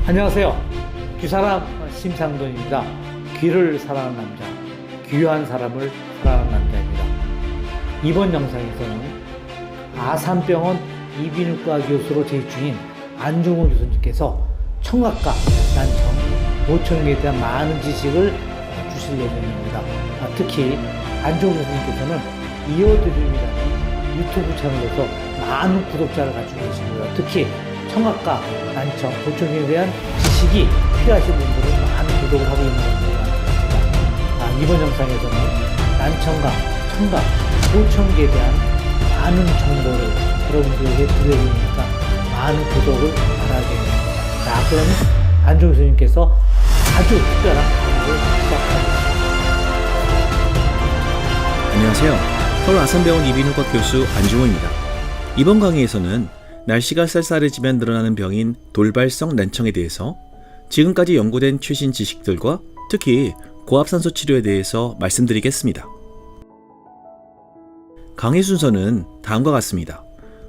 안녕하세요. 귀사람 심상돈입니다. 귀를 사랑하는 남자, 귀한 사람을 사랑하는 남자입니다. 이번 영상에서는 아산병원 이비인후과 교수로 재직 중인 안종호 교수님께서 청각과 난청, 보청기에 대한 많은 지식을 주실 예정입니다. 특히 안종호 교수님께서는 이어드림이라는 유튜브 채널에서 많은 구독자를 가지고 계십니다. 특히 청각과 난청, 보청기에 대한 지식이 필요하신 분들은 많은 구독을 하고 있는 것으로 알겠습니다. 이번 영상에서는 난청과 청각, 보청기에 대한 많은 정보를 여러분들에게 드려드리니까 많은 구독을 바라겠습니다. 자, 그럼 안종호 교수님께서 아주 특별한 강의를 시작하겠습니다. 안녕하세요. 서울 아산병원 이비인후과 교수 안종호입니다. 이번 강의에서는 날씨가 쌀쌀해지면 늘어나는 병인 돌발성 난청에 대해서 지금까지 연구된 최신 지식들과 특히 고압산소 치료에 대해서 말씀드리겠습니다. 강의 순서는 다음과 같습니다.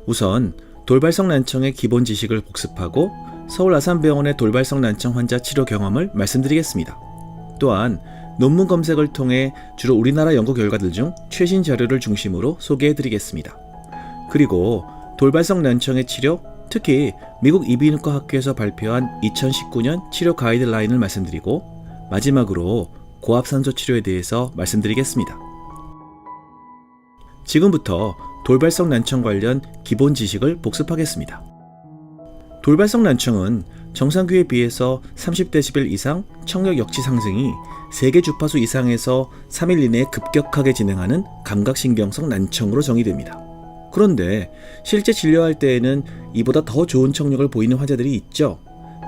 우선 돌발성 난청의 기본 지식을 복습하고 서울 아산병원의 돌발성 난청 환자 치료 경험을 말씀드리겠습니다. 또한 논문 검색을 통해 주로 우리나라 연구 결과들 중 최신 자료를 중심으로 소개해드리겠습니다. 그리고 돌발성 난청의 치료, 특히 미국 이비인후과 학회에서 발표한 2019년 치료 가이드라인을 말씀드리고 마지막으로 고압산소 치료에 대해서 말씀드리겠습니다. 지금부터 돌발성 난청 관련 기본 지식을 복습하겠습니다. 돌발성 난청은 정상 귀에 비해서 30dB 이상 청력 역치 상승이 3개 주파수 이상에서 3일 이내에 급격하게 진행하는 감각신경성 난청으로 정의됩니다. 그런데 실제 진료할 때에는 이보다 더 좋은 청력을 보이는 환자들이 있죠.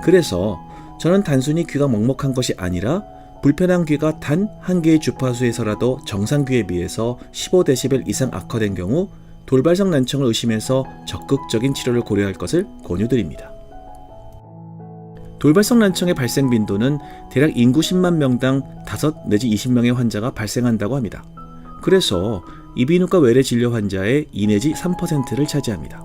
그래서 저는 단순히 귀가 먹먹한 것이 아니라 불편한 귀가 단 한 개의 주파수에서라도 정상 귀에 비해서 15dB 이상 악화된 경우 돌발성 난청을 의심해서 적극적인 치료를 고려할 것을 권유드립니다. 돌발성 난청의 발생 빈도는 대략 인구 10만 명당 5 내지 20명의 환자가 발생한다고 합니다. 그래서 이비인후과 외래 진료 환자의 2 내지 3%를 차지합니다.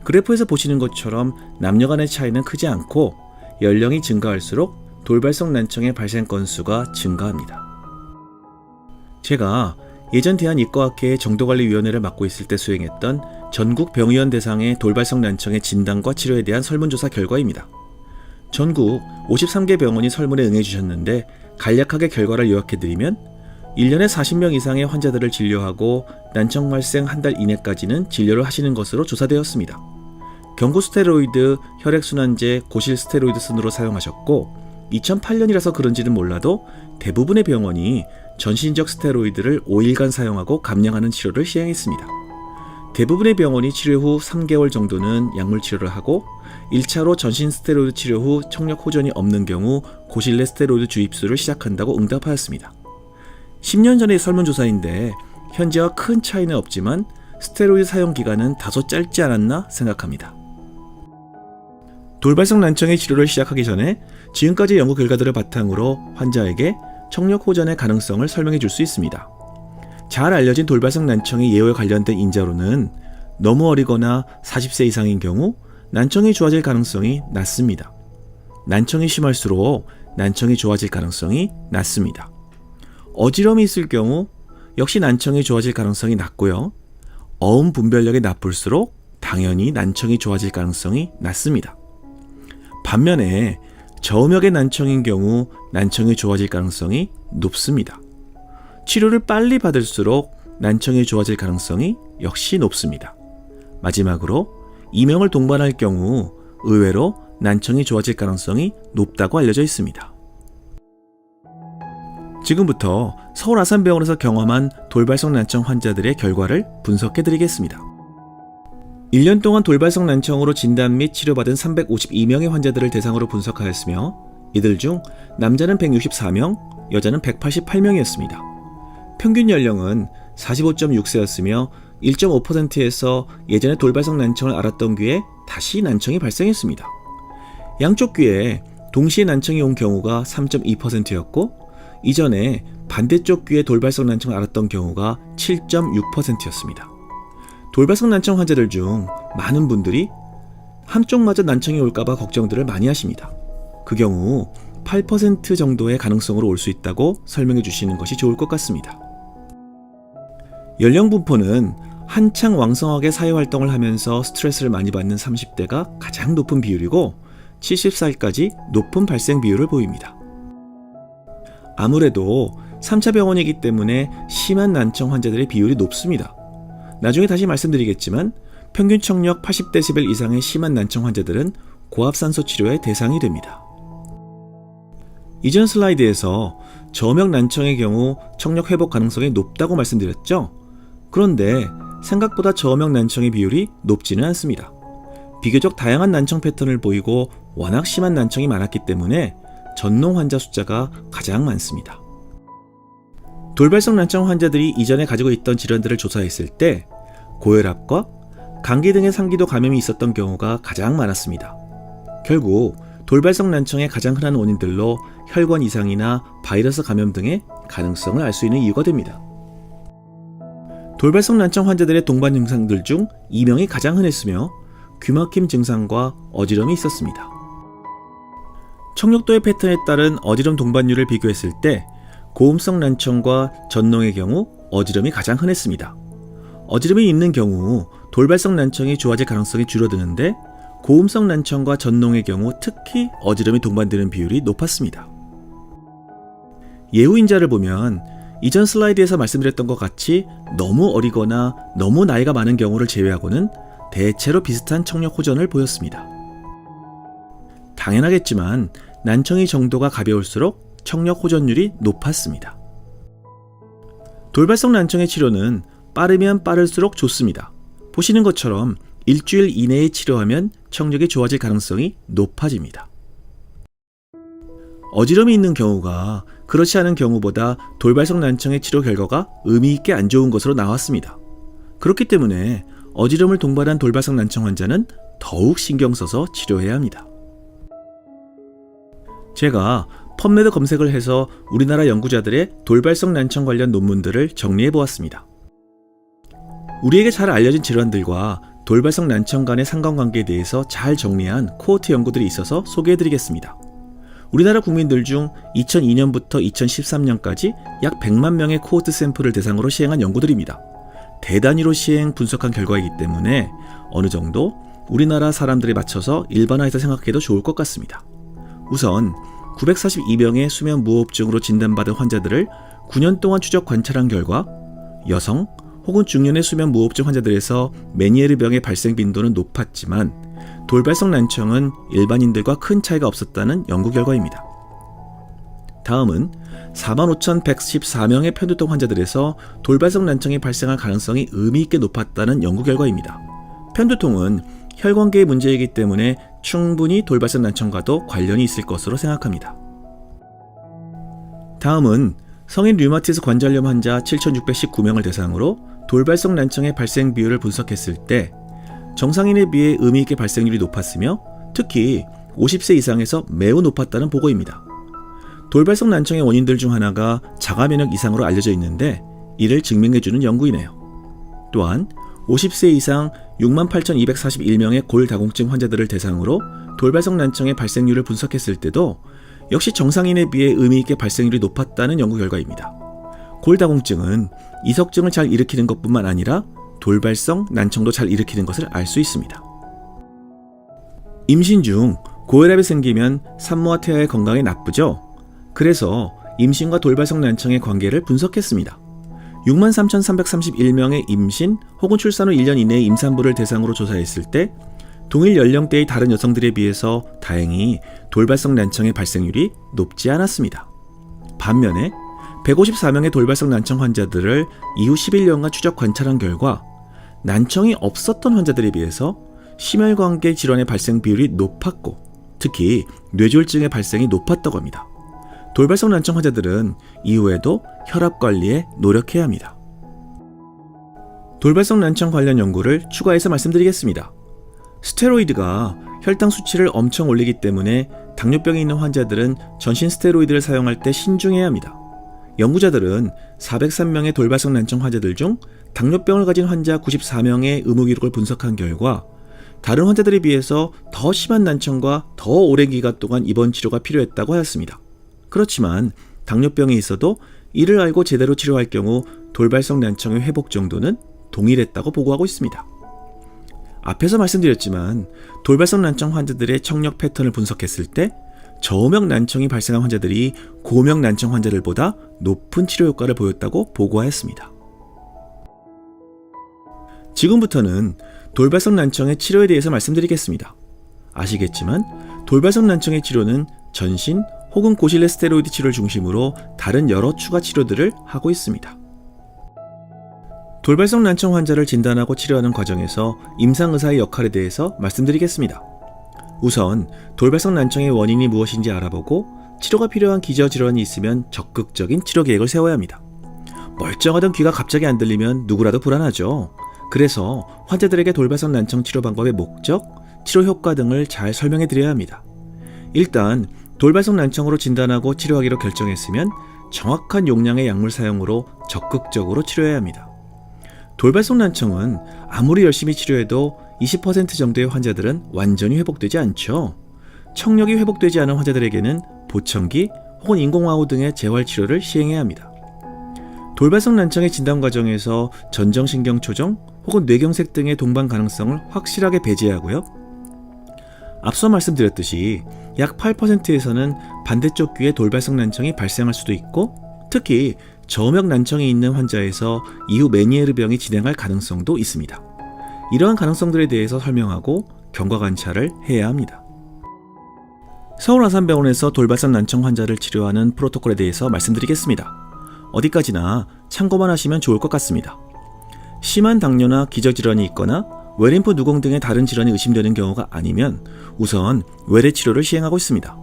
그래프에서 보시는 것처럼 남녀 간의 차이는 크지 않고 연령이 증가할수록 돌발성 난청의 발생 건수가 증가합니다. 제가 예전 대한이과학회의 정도관리위원회를 맡고 있을 때 수행했던 전국 병의원 대상의 돌발성 난청의 진단과 치료에 대한 설문조사 결과입니다. 전국 53개 병원이 설문에 응해주셨는데 간략하게 결과를 요약해드리면 1년에 40명 이상의 환자들을 진료하고 난청 발생 한 달 이내까지는 진료를 하시는 것으로 조사되었습니다. 경구 스테로이드, 혈액순환제, 고실 스테로이드 순으로 사용하셨고 2008년이라서 그런지는 몰라도 대부분의 병원이 전신적 스테로이드를 5일간 사용하고 감량하는 치료를 시행했습니다. 대부분의 병원이 치료 후 3개월 정도는 약물 치료를 하고 1차로 전신 스테로이드 치료 후 청력 호전이 없는 경우 고실내 스테로이드 주입술을 시작한다고 응답하였습니다. 10년 전의 설문조사인데 현재와 큰 차이는 없지만 스테로이드 사용 기간은 다소 짧지 않았나 생각합니다. 돌발성 난청의 치료를 시작하기 전에 지금까지 연구 결과들을 바탕으로 환자에게 청력 호전의 가능성을 설명해 줄 수 있습니다. 잘 알려진 돌발성 난청의 예후에 관련된 인자로는 너무 어리거나 40세 이상인 경우 난청이 좋아질 가능성이 낮습니다. 난청이 심할수록 난청이 좋아질 가능성이 낮습니다. 어지럼이 있을 경우 역시 난청이 좋아질 가능성이 낮고요. 어음 분별력이 나쁠수록 당연히 난청이 좋아질 가능성이 낮습니다. 반면에 저음역의 난청인 경우 난청이 좋아질 가능성이 높습니다. 치료를 빨리 받을수록 난청이 좋아질 가능성이 역시 높습니다. 마지막으로 이명을 동반할 경우 의외로 난청이 좋아질 가능성이 높다고 알려져 있습니다. 지금부터 서울 아산병원에서 경험한 돌발성 난청 환자들의 결과를 분석해 드리겠습니다. 1년 동안 돌발성 난청으로 진단 및 치료받은 352명의 환자들을 대상으로 분석하였으며 이들 중 남자는 164명, 여자는 188명이었습니다. 평균 연령은 45.6세였으며 1.5%에서 예전에 돌발성 난청을 앓았던 귀에 다시 난청이 발생했습니다. 양쪽 귀에 동시에 난청이 온 경우가 3.2%였고 이전에 반대쪽 귀에 돌발성 난청을 앓았던 경우가 7.6%였습니다. 돌발성 난청 환자들 중 많은 분들이 한쪽마저 난청이 올까봐 걱정들을 많이 하십니다. 그 경우 8% 정도의 가능성으로 올 수 있다고 설명해 주시는 것이 좋을 것 같습니다. 연령 분포는 한창 왕성하게 사회활동을 하면서 스트레스를 많이 받는 30대가 가장 높은 비율이고 70살까지 높은 발생 비율을 보입니다. 아무래도 3차 병원이기 때문에 심한 난청 환자들의 비율이 높습니다. 나중에 다시 말씀드리겠지만 평균 청력 80데시벨 이상의 심한 난청 환자들은 고압산소 치료의 대상이 됩니다. 이전 슬라이드에서 저명 난청의 경우 청력 회복 가능성이 높다고 말씀드렸죠? 그런데 생각보다 저명 난청의 비율이 높지는 않습니다. 비교적 다양한 난청 패턴을 보이고 워낙 심한 난청이 많았기 때문에 전농 환자 숫자가 가장 많습니다. 돌발성 난청 환자들이 이전에 가지고 있던 질환들을 조사했을 때 고혈압과 감기 등의 상기도 감염이 있었던 경우가 가장 많았습니다. 결국 돌발성 난청의 가장 흔한 원인들로 혈관 이상이나 바이러스 감염 등의 가능성을 알 수 있는 이유가 됩니다. 돌발성 난청 환자들의 동반 증상들 중 이명이 가장 흔했으며 귀막힘 증상과 어지럼이 있었습니다. 청력도의 패턴에 따른 어지럼 동반율을 비교했을 때 고음성 난청과 전농의 경우 어지럼이 가장 흔했습니다. 어지럼이 있는 경우 돌발성 난청이 좋아질 가능성이 줄어드는데 고음성 난청과 전농의 경우 특히 어지럼이 동반되는 비율이 높았습니다. 예후인자를 보면 이전 슬라이드에서 말씀드렸던 것 같이 너무 어리거나 너무 나이가 많은 경우를 제외하고는 대체로 비슷한 청력 호전을 보였습니다. 당연하겠지만 난청의 정도가 가벼울수록 청력 호전율이 높았습니다. 돌발성 난청의 치료는 빠르면 빠를수록 좋습니다. 보시는 것처럼 일주일 이내에 치료하면 청력이 좋아질 가능성이 높아집니다. 어지럼이 있는 경우가 그렇지 않은 경우보다 돌발성 난청의 치료 결과가 의미 있게 안 좋은 것으로 나왔습니다. 그렇기 때문에 어지럼을 동반한 돌발성 난청 환자는 더욱 신경 써서 치료해야 합니다. 제가 펍메드 검색을 해서 우리나라 연구자들의 돌발성 난청 관련 논문들을 정리해 보았습니다. 우리에게 잘 알려진 질환들과 돌발성 난청 간의 상관관계에 대해서 잘 정리한 코호트 연구들이 있어서 소개해 드리겠습니다. 우리나라 국민들 중 2002년부터 2013년까지 약 100만 명의 코호트 샘플을 대상으로 시행한 연구들입니다. 대단위로 시행 분석한 결과이기 때문에 어느 정도 우리나라 사람들에 맞춰서 일반화해서 생각해도 좋을 것 같습니다. 우선 942명의 수면 무호흡증으로 진단받은 환자들을 9년 동안 추적 관찰한 결과 여성 혹은 중년의 수면 무호흡증 환자들에서 메니에르 병의 발생 빈도는 높았지만 돌발성 난청은 일반인들과 큰 차이가 없었다는 연구 결과입니다. 다음은 45,114명의 편두통 환자들에서 돌발성 난청이 발생할 가능성이 의미 있게 높았다는 연구 결과입니다. 편두통은 혈관계의 문제이기 때문에 충분히 돌발성 난청과도 관련이 있을 것으로 생각합니다. 다음은 성인 류마티스 관절염 환자 7,619명을 대상으로 돌발성 난청의 발생 비율을 분석했을 때 정상인에 비해 의미 있게 발생률이 높았으며 특히 50세 이상에서 매우 높았다는 보고입니다. 돌발성 난청의 원인들 중 하나가 자가면역 이상으로 알려져 있는데 이를 증명해주는 연구이네요. 또한 50세 이상 68,241명의 골다공증 환자들을 대상으로 돌발성 난청의 발생률을 분석했을 때도 역시 정상인에 비해 의미 있게 발생률이 높았다는 연구 결과입니다. 골다공증은 이석증을 잘 일으키는 것뿐만 아니라 돌발성 난청도 잘 일으키는 것을 알 수 있습니다. 임신 중 고혈압이 생기면 산모와 태아의 건강에 나쁘죠? 그래서 임신과 돌발성 난청의 관계를 분석했습니다. 63,331명의 임신 혹은 출산 후 1년 이내의 임산부를 대상으로 조사했을 때 동일 연령대의 다른 여성들에 비해서 다행히 돌발성 난청의 발생률이 높지 않았습니다. 반면에 154명의 돌발성 난청 환자들을 이후 11년간 추적 관찰한 결과 난청이 없었던 환자들에 비해서 심혈관계 질환의 발생 비율이 높았고 특히 뇌졸중의 발생이 높았다고 합니다. 돌발성 난청 환자들은 이후에도 혈압 관리에 노력해야 합니다. 돌발성 난청 관련 연구를 추가해서 말씀드리겠습니다. 스테로이드가 혈당 수치를 엄청 올리기 때문에 당뇨병이 있는 환자들은 전신 스테로이드를 사용할 때 신중해야 합니다. 연구자들은 403명의 돌발성 난청 환자들 중 당뇨병을 가진 환자 94명의 의무 기록을 분석한 결과 다른 환자들에 비해서 더 심한 난청과 더 오랜 기간 동안 입원 치료가 필요했다고 하였습니다. 그렇지만 당뇨병이 있어도 이를 알고 제대로 치료할 경우 돌발성 난청의 회복 정도는 동일했다고 보고하고 있습니다. 앞에서 말씀드렸지만 돌발성 난청 환자들의 청력 패턴을 분석했을 때 저음역 난청이 발생한 환자들이 고음역 난청 환자들보다 높은 치료 효과를 보였다고 보고하였습니다. 지금부터는 돌발성 난청의 치료에 대해서 말씀드리겠습니다. 아시겠지만 돌발성 난청의 치료는 전신 혹은 고실내 스테로이드 치료를 중심으로 다른 여러 추가 치료들을 하고 있습니다. 돌발성 난청 환자를 진단하고 치료하는 과정에서 임상의사의 역할에 대해서 말씀드리겠습니다. 우선 돌발성 난청의 원인이 무엇인지 알아보고 치료가 필요한 기저질환이 있으면 적극적인 치료 계획을 세워야 합니다. 멀쩡하던 귀가 갑자기 안 들리면 누구라도 불안하죠. 그래서 환자들에게 돌발성 난청 치료 방법의 목적, 치료 효과 등을 잘 설명해 드려야 합니다. 일단 돌발성 난청으로 진단하고 치료하기로 결정했으면 정확한 용량의 약물 사용으로 적극적으로 치료해야 합니다. 돌발성 난청은 아무리 열심히 치료해도 20% 정도의 환자들은 완전히 회복되지 않죠. 청력이 회복되지 않은 환자들에게는 보청기 혹은 인공와우 등의 재활치료를 시행해야 합니다. 돌발성 난청의 진단 과정에서 전정신경 초정 혹은 뇌경색 등의 동반 가능성을 확실하게 배제하고요. 앞서 말씀드렸듯이 약 8%에서는 반대쪽 귀에 돌발성 난청이 발생할 수도 있고 특히 저음역 난청이 있는 환자에서 이후 메니에르병이 진행할 가능성도 있습니다. 이러한 가능성들에 대해서 설명하고 경과 관찰을 해야 합니다. 서울아산병원에서 돌발성 난청 환자를 치료하는 프로토콜에 대해서 말씀드리겠습니다. 어디까지나 참고만 하시면 좋을 것 같습니다. 심한 당뇨나 기저질환이 있거나 외림프 누공 등의 다른 질환이 의심되는 경우가 아니면 우선 외래 치료를 시행하고 있습니다.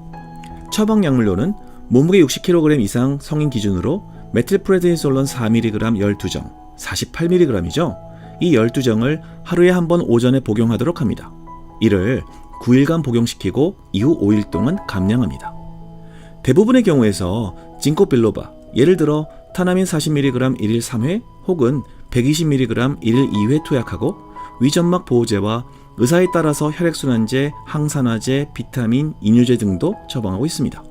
처방 약물로는 몸무게 60kg 이상 성인 기준으로 메틸프레드니솔론 4mg 12정, 48mg이죠. 이 12정을 하루에 한 번 오전에 복용하도록 합니다. 이를 9일간 복용시키고 이후 5일 동안 감량합니다. 대부분의 경우에서 징코빌로바, 예를 들어 타나민 40mg 1일 3회 혹은 120mg 1일 2회 투약하고 위점막 보호제와 의사에 따라서 혈액순환제, 항산화제, 비타민, 이뇨제 등도 처방하고 있습니다.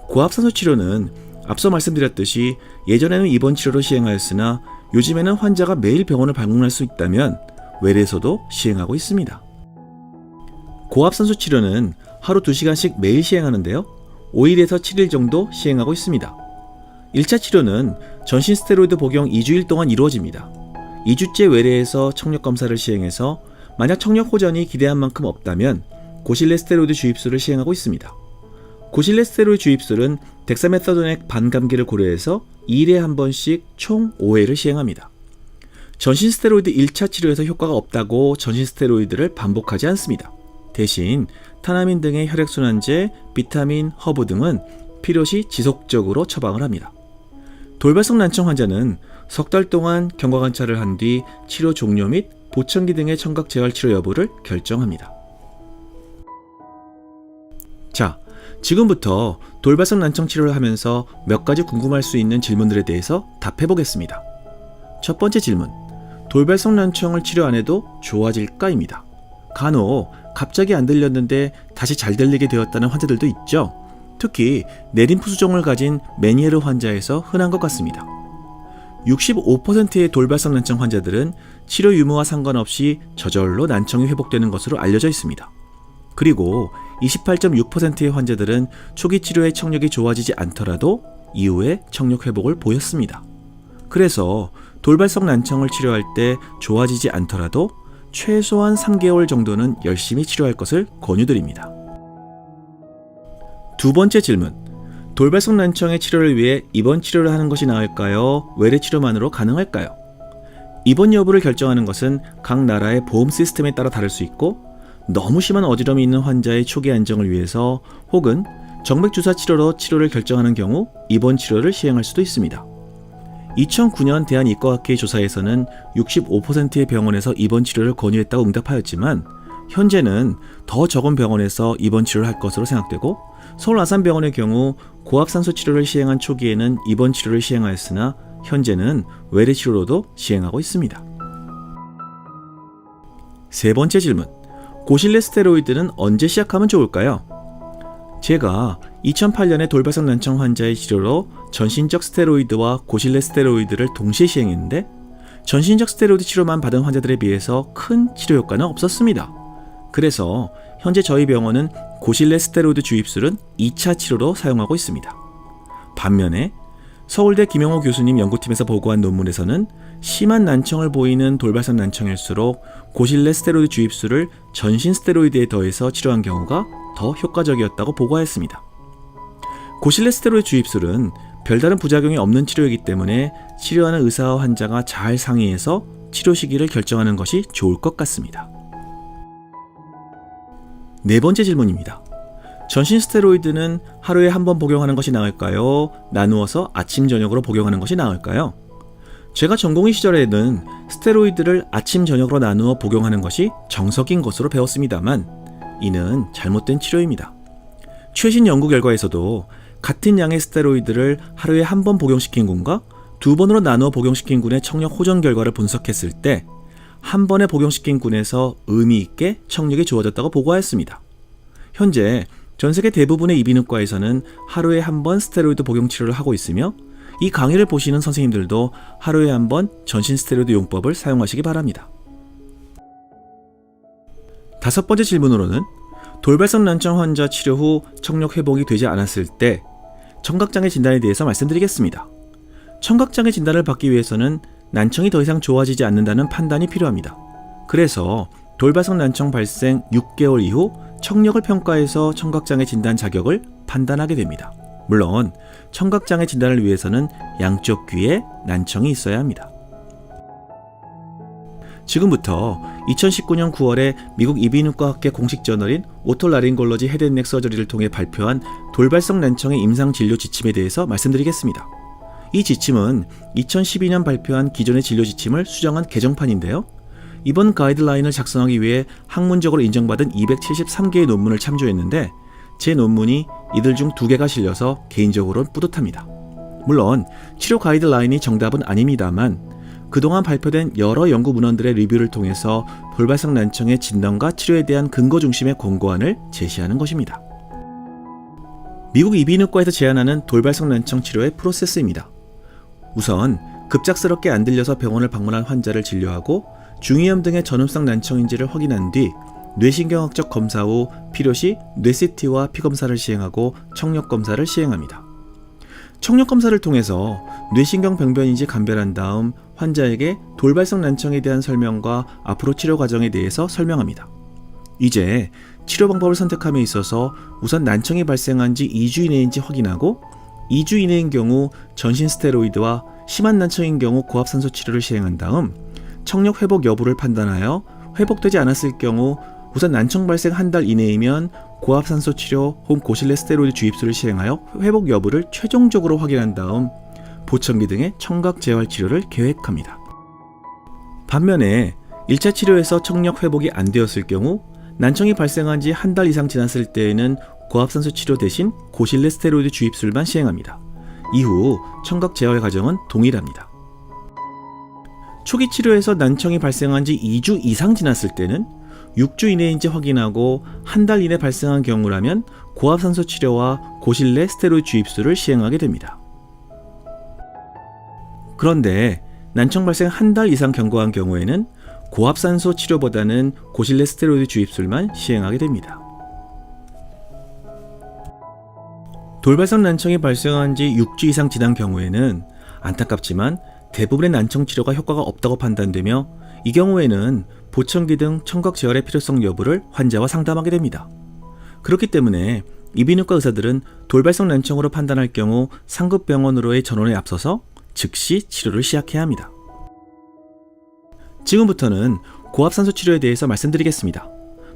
고압산소 치료는 앞서 말씀드렸듯이 예전에는 입원 치료로 시행하였으나 요즘에는 환자가 매일 병원을 방문할 수 있다면 외래에서도 시행하고 있습니다. 고압산소 치료는 하루 2시간씩 매일 시행하는데요. 5일에서 7일 정도 시행하고 있습니다. 1차 치료는 전신 스테로이드 복용 2주일 동안 이루어집니다. 2주째 외래에서 청력 검사를 시행해서 만약 청력 호전이 기대한 만큼 없다면 고실내 스테로이드 주입술을 시행하고 있습니다. 고실내 스테로이드 주입술은 덱사메타존액 반감기를 고려해서 2일에 한 번씩 총 5회를 시행합니다. 전신 스테로이드 1차 치료에서 효과가 없다고 전신 스테로이드를 반복하지 않습니다. 대신 타나민 등의 혈액순환제, 비타민, 허브 등은 필요시 지속적으로 처방을 합니다. 돌발성 난청 환자는 석 달 동안 경과 관찰을 한 뒤 치료 종료 및 보청기 등의 청각 재활 치료 여부를 결정합니다. 자, 지금부터 돌발성 난청 치료를 하면서 몇 가지 궁금할 수 있는 질문들에 대해서 답해 보겠습니다. 첫 번째 질문, 돌발성 난청을 치료 안 해도 좋아질까입니다. 간혹 갑자기 안 들렸는데 다시 잘 들리게 되었다는 환자들도 있죠. 특히 내림프 수종을 가진 메니에르 환자에서 흔한 것 같습니다. 65%의 돌발성 난청 환자들은 치료 유무와 상관없이 저절로 난청이 회복되는 것으로 알려져 있습니다. 그리고 28.6%의 환자들은 초기 치료의 청력이 좋아지지 않더라도 이후에 청력 회복을 보였습니다. 그래서 돌발성 난청을 치료할 때 좋아지지 않더라도 최소한 3개월 정도는 열심히 치료할 것을 권유드립니다. 두 번째 질문, 돌발성 난청의 치료를 위해 입원 치료를 하는 것이 나을까요? 외래 치료만으로 가능할까요? 입원 여부를 결정하는 것은 각 나라의 보험 시스템에 따라 다를 수 있고 너무 심한 어지럼이 있는 환자의 초기 안정을 위해서 혹은 정맥주사 치료로 치료를 결정하는 경우 입원 치료를 시행할 수도 있습니다. 2009년 대한이과학회 조사에서는 65%의 병원에서 입원 치료를 권유했다고 응답하였지만 현재는 더 적은 병원에서 입원 치료를 할 것으로 생각되고 서울아산병원의 경우 고압산소 치료를 시행한 초기에는 입원 치료를 시행하였으나 현재는 외래 치료로도 시행하고 있습니다. 세 번째 질문, 고실내 스테로이드는 언제 시작하면 좋을까요? 제가 2008년에 돌발성 난청 환자의 치료로 전신적 스테로이드와 고실내 스테로이드를 동시에 시행했는데 전신적 스테로이드 치료만 받은 환자들에 비해서 큰 치료 효과는 없었습니다. 그래서 현재 저희 병원은 고실내 스테로이드 주입술은 2차 치료로 사용하고 있습니다. 반면에 서울대 김영호 교수님 연구팀에서 보고한 논문에서는 심한 난청을 보이는 돌발성 난청일수록 고실내 스테로이드 주입술을 전신 스테로이드에 더해서 치료한 경우가 더 효과적이었다고 보고하였습니다. 고실내 스테로이드 주입술은 별다른 부작용이 없는 치료이기 때문에 치료하는 의사와 환자가 잘 상의해서 치료 시기를 결정하는 것이 좋을 것 같습니다. 네 번째 질문입니다. 전신 스테로이드는 하루에 한 번 복용하는 것이 나을까요? 나누어서 아침, 저녁으로 복용하는 것이 나을까요? 제가 전공의 시절에는 스테로이드를 아침, 저녁으로 나누어 복용하는 것이 정석인 것으로 배웠습니다만 이는 잘못된 치료입니다. 최신 연구 결과에서도 같은 양의 스테로이드를 하루에 한 번 복용시킨 군과 두 번으로 나누어 복용시킨 군의 청력 호전 결과를 분석했을 때 한 번에 복용시킨 군에서 의미 있게 청력이 좋아졌다고 보고하였습니다. 현재 전 세계 대부분의 이비인후과에서는 하루에 한 번 스테로이드 복용 치료를 하고 있으며 이 강의를 보시는 선생님들도 하루에 한 번 전신 스테로이드 용법을 사용하시기 바랍니다. 다섯 번째 질문으로는 돌발성 난청 환자 치료 후 청력 회복이 되지 않았을 때 청각장애 진단에 대해서 말씀드리겠습니다. 청각장애 진단을 받기 위해서는 난청이 더 이상 좋아지지 않는다는 판단이 필요합니다. 그래서 돌발성 난청 발생 6개월 이후 청력을 평가해서 청각장애 진단 자격을 판단하게 됩니다. 물론 청각장애 진단을 위해서는 양쪽 귀에 난청이 있어야 합니다. 지금부터 2019년 9월에 미국 이비인후과 학회 공식 저널인 오토라링골러지 헤드앤넥 서저리를 통해 발표한 돌발성 난청의 임상 진료 지침에 대해서 말씀드리겠습니다. 이 지침은 2012년 발표한 기존의 진료 지침을 수정한 개정판인데요. 이번 가이드라인을 작성하기 위해 학문적으로 인정받은 273개의 논문을 참조했는데 제 논문이 이들 중 2개가 실려서 개인적으로는 뿌듯합니다. 물론 치료 가이드라인이 정답은 아닙니다만 그동안 발표된 여러 연구 문헌들의 리뷰를 통해서 돌발성 난청의 진단과 치료에 대한 근거 중심의 권고안을 제시하는 것입니다. 미국 이비인후과에서 제안하는 돌발성 난청 치료의 프로세스입니다. 우선 급작스럽게 안 들려서 병원을 방문한 환자를 진료하고 중이염 등의 전음성 난청인지를 확인한 뒤 뇌신경학적 검사 후 필요시 뇌CT와 피검사를 시행하고 청력검사를 시행합니다. 청력검사를 통해서 뇌신경 병변인지 감별한 다음 환자에게 돌발성 난청에 대한 설명과 앞으로 치료 과정에 대해서 설명합니다. 이제 치료 방법을 선택함에 있어서 우선 난청이 발생한 지 2주 이내인지 확인하고 2주 이내인 경우 전신 스테로이드와 심한 난청인 경우 고압산소 치료를 시행한 다음 청력 회복 여부를 판단하여 회복되지 않았을 경우 우선 난청 발생 한 달 이내이면 고압산소 치료 혹은 고실내 스테로이드 주입술을 시행하여 회복 여부를 최종적으로 확인한 다음 보청기 등의 청각 재활 치료를 계획합니다. 반면에 1차 치료에서 청력 회복이 안 되었을 경우 난청이 발생한 지 한 달 이상 지났을 때에는 고압산소 치료 대신 고실내 스테로이드 주입술만 시행합니다. 이후 청각 재활 과정은 동일합니다. 초기 치료에서 난청이 발생한 지 2주 이상 지났을 때는 6주 이내인지 확인하고 한 달 이내 발생한 경우라면 고압산소 치료와 고실내 스테로이드 주입술을 시행하게 됩니다. 그런데 난청 발생 한 달 이상 경과한 경우에는 고압산소 치료보다는 고실내 스테로이드 주입술만 시행하게 됩니다. 돌발성 난청이 발생한 지 6주 이상 지난 경우에는 안타깝지만 대부분의 난청 치료가 효과가 없다고 판단되며 이 경우에는 보청기 등 청각 재활의 필요성 여부를 환자와 상담하게 됩니다. 그렇기 때문에 이비인후과 의사들은 돌발성 난청으로 판단할 경우 상급 병원으로의 전원에 앞서서 즉시 치료를 시작해야 합니다. 지금부터는 고압산소 치료에 대해서 말씀드리겠습니다.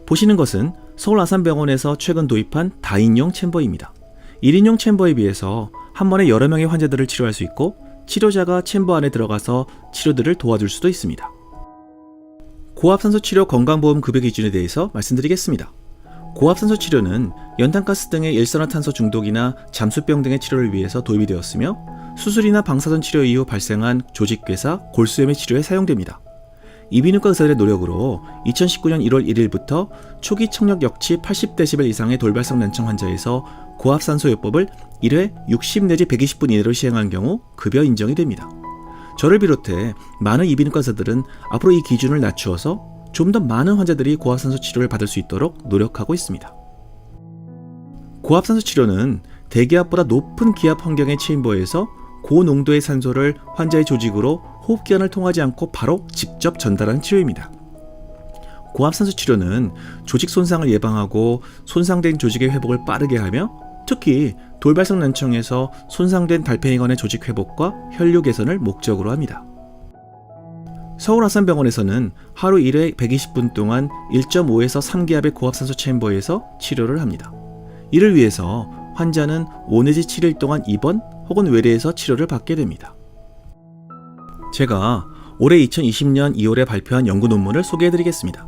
보시는 것은 서울 아산병원에서 최근 도입한 다인용 챔버입니다. 1인용 챔버에 비해서 한 번에 여러 명의 환자들을 치료할 수 있고 치료자가 챔버 안에 들어가서 치료들을 도와줄 수도 있습니다. 고압산소 치료 건강보험 급여 기준에 대해서 말씀드리겠습니다. 고압산소 치료는 연탄가스 등의 일산화탄소 중독이나 잠수병 등의 치료를 위해서 도입이 되었으며 수술이나 방사선 치료 이후 발생한 조직괴사, 골수염의 치료에 사용됩니다. 이비인후과 의사들의 노력으로 2019년 1월 1일부터 초기 청력 역치 80dB 이상의 돌발성 난청 환자에서 고압산소요법을 1회 60 내지 120분 이내로 시행한 경우 급여 인정이 됩니다. 저를 비롯해 많은 이비인후과 의사들은 앞으로 이 기준을 낮추어서 좀 더 많은 환자들이 고압산소 치료를 받을 수 있도록 노력하고 있습니다. 고압산소 치료는 대기압보다 높은 기압 환경의 체인버에서 고농도의 산소를 환자의 조직으로 호흡기관을 통하지 않고 바로 직접 전달하는 치료입니다. 고압산소 치료는 조직 손상을 예방하고 손상된 조직의 회복을 빠르게 하며 특히 돌발성 난청에서 손상된 달팽이관의 조직 회복과 혈류 개선을 목적으로 합니다. 서울아산병원에서는 하루 1회 120분 동안 1.5에서 3기압의 고압산소 체인버에서 치료를 합니다. 이를 위해서 환자는 5 내지 7일 동안 입원 혹은 외래에서 치료를 받게 됩니다. 제가 올해 2020년 2월에 발표한 연구 논문을 소개해드리겠습니다.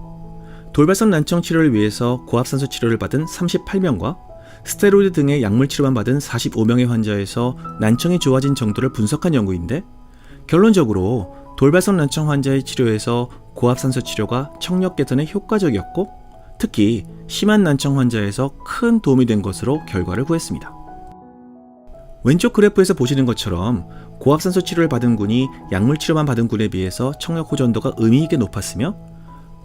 돌발성 난청 치료를 위해서 고압산소 치료를 받은 38명과 스테로이드 등의 약물 치료만 받은 45명의 환자에서 난청이 좋아진 정도를 분석한 연구인데 결론적으로 돌발성 난청 환자의 치료에서 고압산소 치료가 청력 개선에 효과적이었고 특히 심한 난청 환자에서 큰 도움이 된 것으로 결과를 구했습니다. 왼쪽 그래프에서 보시는 것처럼 고압산소 치료를 받은 군이 약물 치료만 받은 군에 비해서 청력 호전도가 의미 있게 높았으며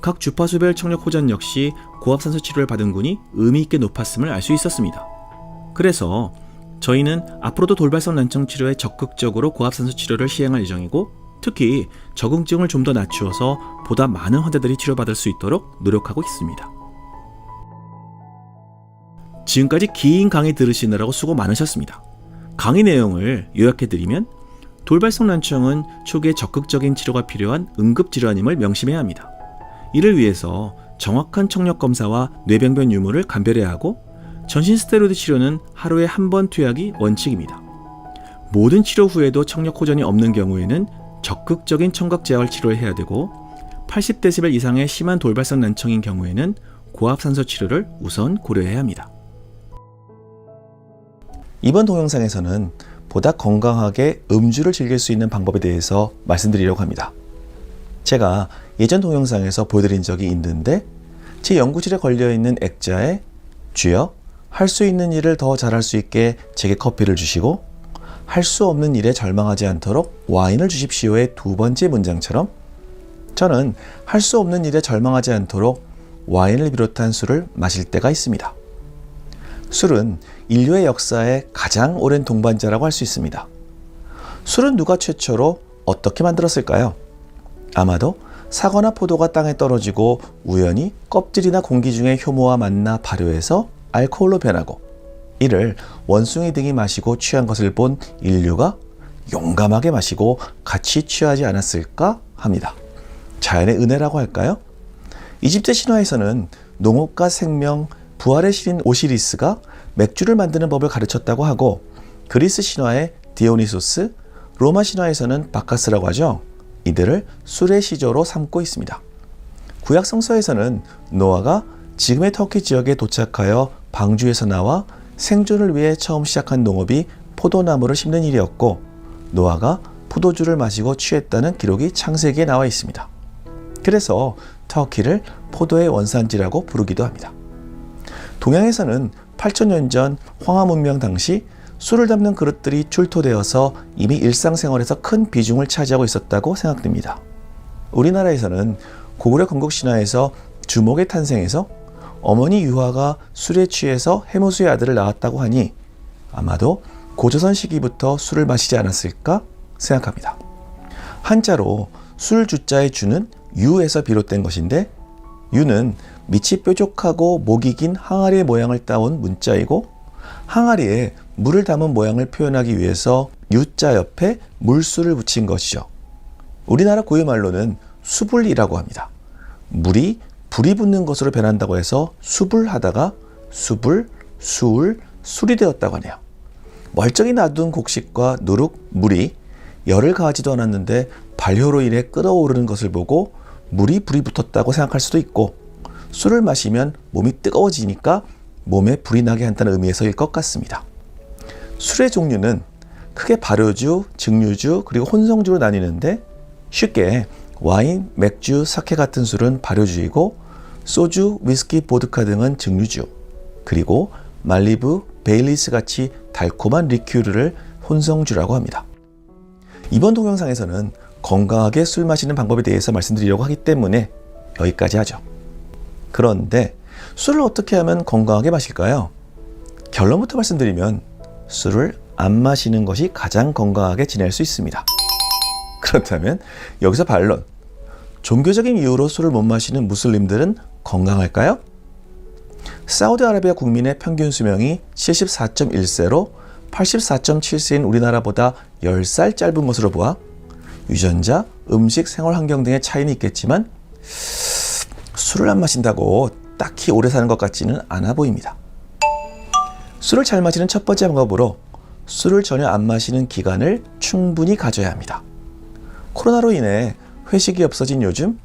각 주파수별 청력 호전 역시 고압산소 치료를 받은 군이 의미 있게 높았음을 알 수 있었습니다. 그래서 저희는 앞으로도 돌발성 난청 치료에 적극적으로 고압산소 치료를 시행할 예정이고 특히 적응증을 좀 더 낮추어서 보다 많은 환자들이 치료받을 수 있도록 노력하고 있습니다. 지금까지 긴 강의 들으시느라고 수고 많으셨습니다. 강의 내용을 요약해드리면 돌발성 난청은 초기에 적극적인 치료가 필요한 응급질환임을 명심해야 합니다. 이를 위해서 정확한 청력 검사와 뇌병변 유무를 감별해야 하고 전신 스테로이드 치료는 하루에 한 번 투약이 원칙입니다. 모든 치료 후에도 청력 호전이 없는 경우에는 적극적인 청각 제어를 치료를 해야 되고 80dB 이상의 심한 돌발성 난청인 경우에는 고압산소 치료를 우선 고려해야 합니다. 이번 동영상에서는 보다 건강하게 음주를 즐길 수 있는 방법에 대해서 말씀드리려고 합니다. 제가 예전 동영상에서 보여드린 적이 있는데 제 연구실에 걸려있는 액자에 주여 할 수 있는 일을 더 잘할 수 있게 제게 커피를 주시고 할 수 없는 일에 절망하지 않도록 와인을 주십시오의 두 번째 문장처럼 저는 할 수 없는 일에 절망하지 않도록 와인을 비롯한 술을 마실 때가 있습니다. 술은 인류의 역사에 가장 오랜 동반자라고 할 수 있습니다. 술은 누가 최초로 어떻게 만들었을까요? 아마도 사과나 포도가 땅에 떨어지고 우연히 껍질이나 공기 중에 효모와 만나 발효해서 알코올로 변하고 이를 원숭이 등이 마시고 취한 것을 본 인류가 용감하게 마시고 같이 취하지 않았을까 합니다. 자연의 은혜라고 할까요? 이집트 신화에서는 농업과 생명, 부활의 신인 오시리스가 맥주를 만드는 법을 가르쳤다고 하고 그리스 신화의 디오니소스, 로마 신화에서는 바카스라고 하죠. 이들을 술의 시조로 삼고 있습니다. 구약 성서에서는 노아가 지금의 터키 지역에 도착하여 방주에서 나와 생존을 위해 처음 시작한 농업이 포도나무를 심는 일이었고 노아가 포도주를 마시고 취했다는 기록이 창세기에 나와 있습니다. 그래서 터키를 포도의 원산지라고 부르기도 합니다. 동양에서는 8,000년 전 황하 문명 당시 술을 담는 그릇들이 출토되어서 이미 일상생활에서 큰 비중을 차지하고 있었다고 생각됩니다. 우리나라에서는 고구려 건국신화에서 주목의 탄생에서 어머니 유화가 술에 취해서 해무수의 아들을 낳았다고 하니 아마도 고조선 시기부터 술을 마시지 않았을까 생각합니다. 한자로 술 주자의 주는 유에서 비롯된 것인데 유는 밑이 뾰족하고 목이 긴 항아리의 모양을 따온 문자이고 항아리에 물을 담은 모양을 표현하기 위해서 유자 옆에 물수를 붙인 것이죠. 우리나라 고유말로는 수불이라고 합니다. 물이 불이 붙는 것으로 변한다고 해서 수불하다가 수불, 수울, 술이 되었다고 하네요. 멀쩡히 놔둔 곡식과 누룩, 물이 열을 가하지도 않았는데 발효로 인해 끓어오르는 것을 보고 물이 불이 붙었다고 생각할 수도 있고 술을 마시면 몸이 뜨거워지니까 몸에 불이 나게 한다는 의미에서일 것 같습니다. 술의 종류는 크게 발효주, 증류주, 그리고 혼성주로 나뉘는데 쉽게 와인, 맥주, 사케 같은 술은 발효주이고 소주, 위스키, 보드카 등은 증류주, 그리고 말리브, 베일리스 같이 달콤한 리큐르를 혼성주라고 합니다. 이번 동영상에서는 건강하게 술 마시는 방법에 대해서 말씀드리려고 하기 때문에 여기까지 하죠. 그런데 술을 어떻게 하면 건강하게 마실까요? 결론부터 말씀드리면 술을 안 마시는 것이 가장 건강하게 지낼 수 있습니다. 그렇다면 여기서 반론. 종교적인 이유로 술을 못 마시는 무슬림들은 건강할까요? 사우디아라비아 국민의 평균 수명이 74.1세로 84.7세인 우리나라보다 10살 짧은 것으로 보아 유전자, 음식, 생활 환경 등의 차이는 있겠지만 술을 안 마신다고 딱히 오래 사는 것 같지는 않아 보입니다. 술을 잘 마시는 첫 번째 방법으로 술을 전혀 안 마시는 기간을 충분히 가져야 합니다. 코로나로 인해 회식이 없어진 요즘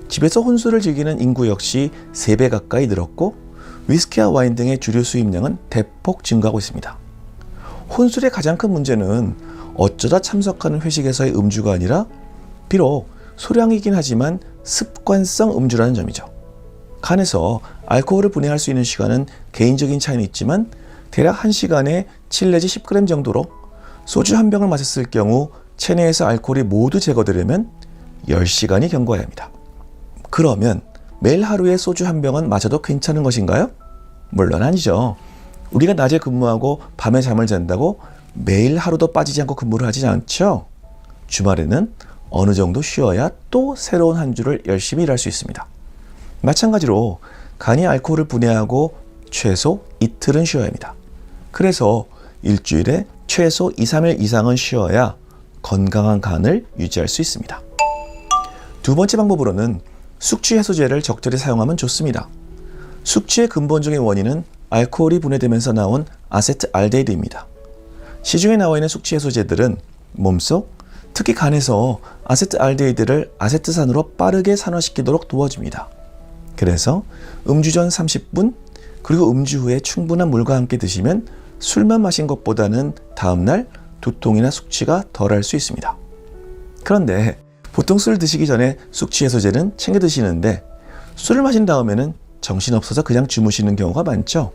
집에서 혼술을 즐기는 인구 역시 3배 가까이 늘었고 위스키와 와인 등의 주류 수입량은 대폭 증가하고 있습니다. 혼술의 가장 큰 문제는 어쩌다 참석하는 회식에서의 음주가 아니라 비록 소량이긴 하지만 습관성 음주라는 점이죠. 간에서 알코올을 분해할 수 있는 시간은 개인적인 차이는 있지만 대략 1시간에 7 내지 10g 정도로 소주 한 병을 마셨을 경우 체내에서 알코올이 모두 제거되려면 10시간이 경과해야 합니다. 그러면 매일 하루에 소주 한 병은 마셔도 괜찮은 것인가요? 물론 아니죠. 우리가 낮에 근무하고 밤에 잠을 잔다고 매일 하루도 빠지지 않고 근무를 하지 않죠. 주말에는 어느 정도 쉬어야 또 새로운 한 주를 열심히 일할 수 있습니다. 마찬가지로 간이 알코올을 분해하고 최소 이틀은 쉬어야 합니다. 그래서 일주일에 최소 2, 3일 이상은 쉬어야 건강한 간을 유지할 수 있습니다. 두 번째 방법으로는 숙취 해소제를 적절히 사용하면 좋습니다. 숙취의 근본적인 원인은 알코올이 분해되면서 나온 아세트알데히드입니다. 시중에 나와 있는 숙취 해소제들은 몸속, 특히 간에서 아세트알데히드를 아세트산으로 빠르게 산화시키도록 도와줍니다. 그래서 음주 전 30분, 그리고 음주 후에 충분한 물과 함께 드시면 술만 마신 것보다는 다음날 두통이나 숙취가 덜할 수 있습니다. 그런데 보통 술 드시기 전에 숙취 해소제는 챙겨 드시는데 술을 마신 다음에는 정신없어서 그냥 주무시는 경우가 많죠.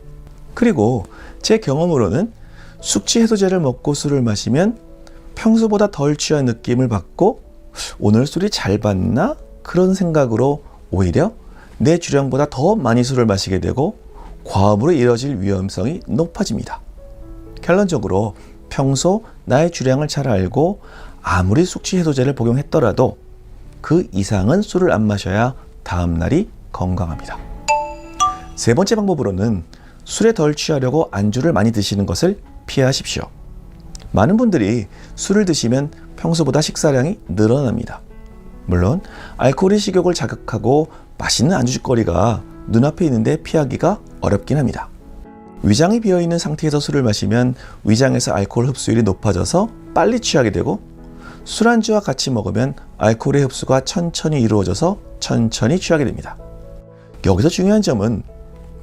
그리고 제 경험으로는 숙취 해소제를 먹고 술을 마시면 평소보다 덜 취한 느낌을 받고 오늘 술이 잘 받나? 그런 생각으로 오히려 내 주량보다 더 많이 술을 마시게 되고 과음으로 이어질 위험성이 높아집니다. 결론적으로 평소 나의 주량을 잘 알고 아무리 숙취 해소제를 복용했더라도 그 이상은 술을 안 마셔야 다음날이 건강합니다. 세 번째 방법으로는 술에 덜 취하려고 안주를 많이 드시는 것을 피하십시오. 많은 분들이 술을 드시면 평소보다 식사량이 늘어납니다. 물론 알코올이 식욕을 자극하고 맛있는 안주거리가 눈앞에 있는데 피하기가 어렵긴 합니다. 위장이 비어있는 상태에서 술을 마시면 위장에서 알코올 흡수율이 높아져서 빨리 취하게 되고 술안주와 같이 먹으면 알코올의 흡수가 천천히 이루어져서 천천히 취하게 됩니다. 여기서 중요한 점은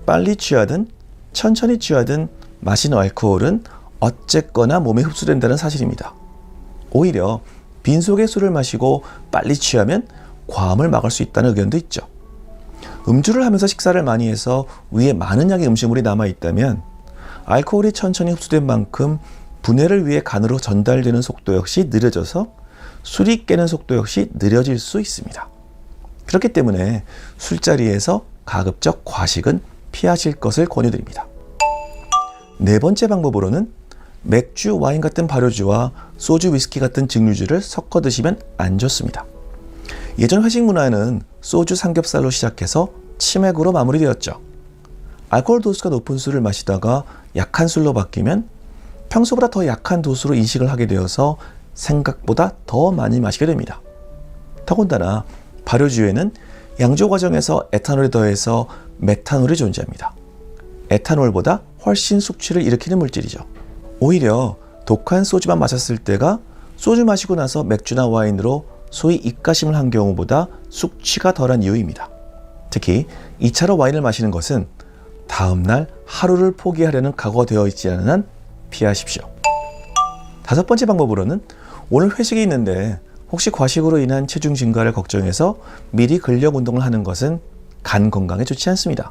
빨리 취하든 천천히 취하든 마신 알코올은 어쨌거나 몸에 흡수된다는 사실입니다. 오히려 빈속에 술을 마시고 빨리 취하면 과음을 막을 수 있다는 의견도 있죠. 음주를 하면서 식사를 많이 해서 위에 많은 양의 음식물이 남아있다면 알코올이 천천히 흡수된 만큼 분해를 위해 간으로 전달되는 속도 역시 느려져서 술이 깨는 속도 역시 느려질 수 있습니다. 그렇기 때문에 술자리에서 가급적 과식은 피하실 것을 권유드립니다. 네 번째 방법으로는 맥주, 와인 같은 발효주와 소주, 위스키 같은 증류주를 섞어 드시면 안 좋습니다. 예전 회식 문화는 소주, 삼겹살로 시작해서 치맥으로 마무리되었죠. 알코올 도수가 높은 술을 마시다가 약한 술로 바뀌면 평소보다 더 약한 도수로 인식을 하게 되어서 생각보다 더 많이 마시게 됩니다. 더군다나 발효주에는 양조 과정에서 에탄올에 더해서 메탄올이 존재합니다. 에탄올보다 훨씬 숙취를 일으키는 물질이죠. 오히려 독한 소주만 마셨을 때가 소주 마시고 나서 맥주나 와인으로 소위 입가심을 한 경우보다 숙취가 덜한 이유입니다. 특히 2차로 와인을 마시는 것은 다음날 하루를 포기하려는 각오가 되어 있지 않은 한 피하십시오. 다섯 번째 방법으로는 오늘 회식이 있는데 혹시 과식으로 인한 체중 증가를 걱정해서 미리 근력 운동을 하는 것은 간 건강에 좋지 않습니다.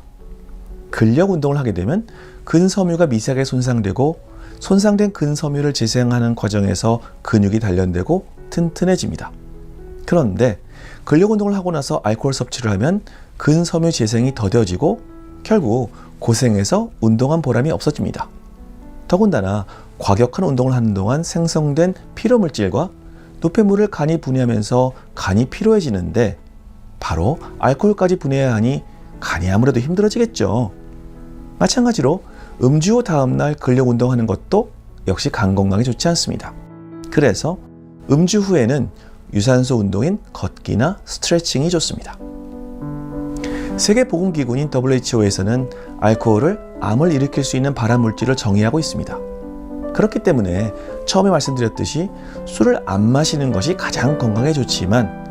근력 운동을 하게 되면 근섬유가 미세하게 손상되고 손상된 근섬유를 재생하는 과정에서 근육이 단련되고 튼튼해집니다. 그런데 근력 운동을 하고 나서 알코올 섭취를 하면 근섬유 재생이 더뎌지고 결국 고생해서 운동한 보람이 없어집니다. 더군다나 과격한 운동을 하는 동안 생성된 피로물질과 노폐물을 간이 분해하면서 간이 피로해지는데 바로 알코올까지 분해해야 하니 간이 아무래도 힘들어지겠죠. 마찬가지로 음주 후 다음날 근력 운동하는 것도 역시 간 건강에 좋지 않습니다. 그래서 음주 후에는 유산소 운동인 걷기나 스트레칭이 좋습니다. 세계보건기구인 WHO에서는 알코올을 암을 일으킬 수 있는 발암물질을 정의하고 있습니다. 그렇기 때문에 처음에 말씀드렸듯이 술을 안 마시는 것이 가장 건강에 좋지만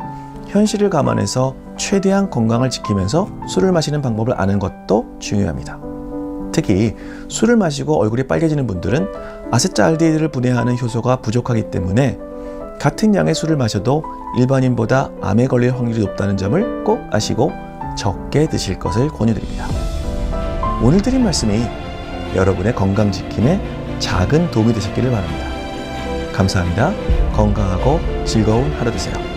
현실을 감안해서 최대한 건강을 지키면서 술을 마시는 방법을 아는 것도 중요합니다. 특히 술을 마시고 얼굴이 빨개지는 분들은 아세트알데히드를 분해하는 효소가 부족하기 때문에 같은 양의 술을 마셔도 일반인보다 암에 걸릴 확률이 높다는 점을 꼭 아시고 적게 드실 것을 권유드립니다. 오늘 드린 말씀이 여러분의 건강 지킴에 작은 도움이 되셨기를 바랍니다. 감사합니다. 건강하고 즐거운 하루 되세요.